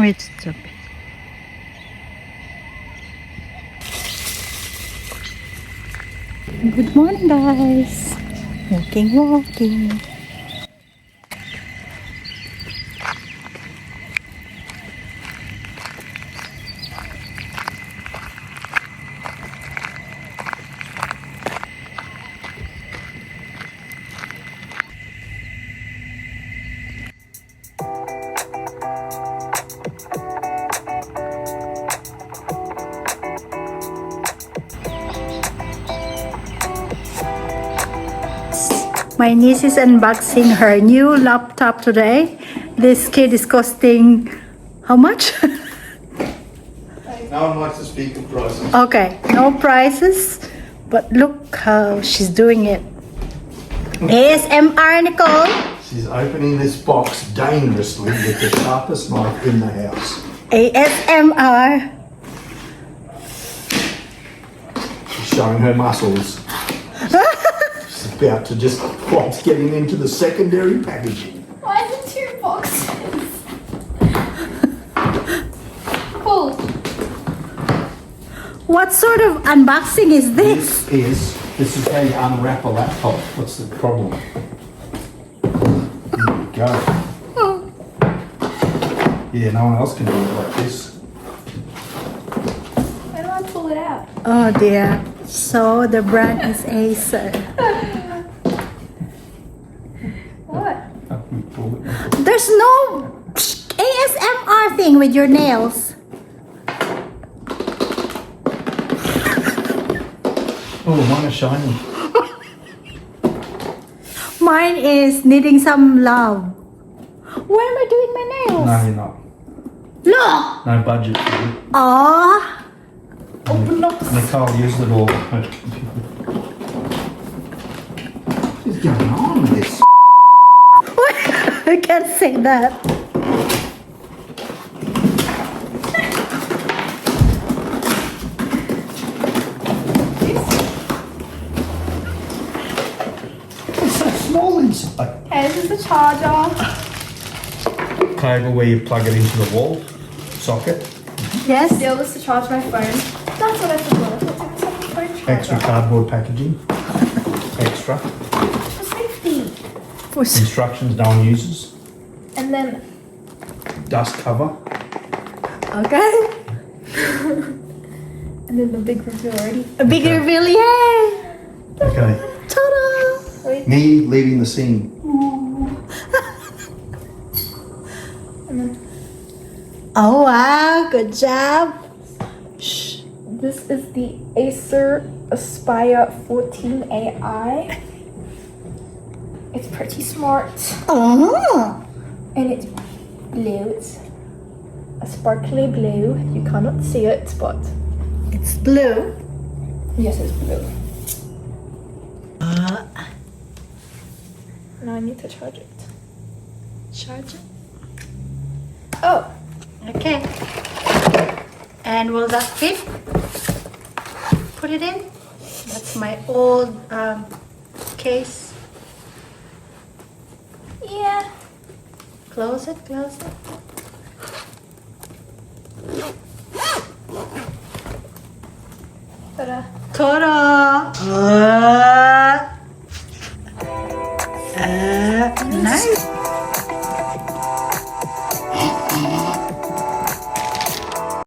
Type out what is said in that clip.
Wait, stop. Good morning, guys. Walking. My niece is unboxing her new laptop today. This kid is costing how much? No one likes to speak of prices. Okay, no prices, but look how she's doing it. ASMR, Nicole. She's opening this box dangerously with the sharpest knife in the house. ASMR. She's showing her muscles. She's about to just what's getting into the secondary packaging. Why is it two boxes? Cool. What sort of unboxing is this? This is how you unwrap a laptop. What's the problem? There we go. Yeah, no one else can do it like this. Why do I pull it out? Oh dear. So the brand is Acer. What? There's no ASMR thing with your nails. Oh, mine are shiny. Mine is needing some love. Why am I doing my nails? No, you're not. Look! No budget for you. Aww. Open up. Nicole, use it all. What's going on with this? I can't say that. It's so small inside. Okay, this is the charger. Cable where you plug it into the wall socket. Yes? Still, this to charge my phone. That's what I forgot. I thought it was like a phone charger. Extra cardboard packaging. Extra. For safety. Instructions no one uses. And then, Dust cover. Okay. and then the big reveal already. A big reveal, yay! Okay. Ta-da! Wait. Me leaving the scene. And then, Oh wow, good job. Shh. this is the Acer Aspire 14 AI. It's pretty smart. Oh. And it's blue. It's a sparkly blue. You cannot see it, but It's blue. yes, it's blue. Now I need to charge it. Charge it. Oh, Okay. And will that fit? Put it in. That's my old case. yeah. Close it. Ta-da. Ta-da! Nice.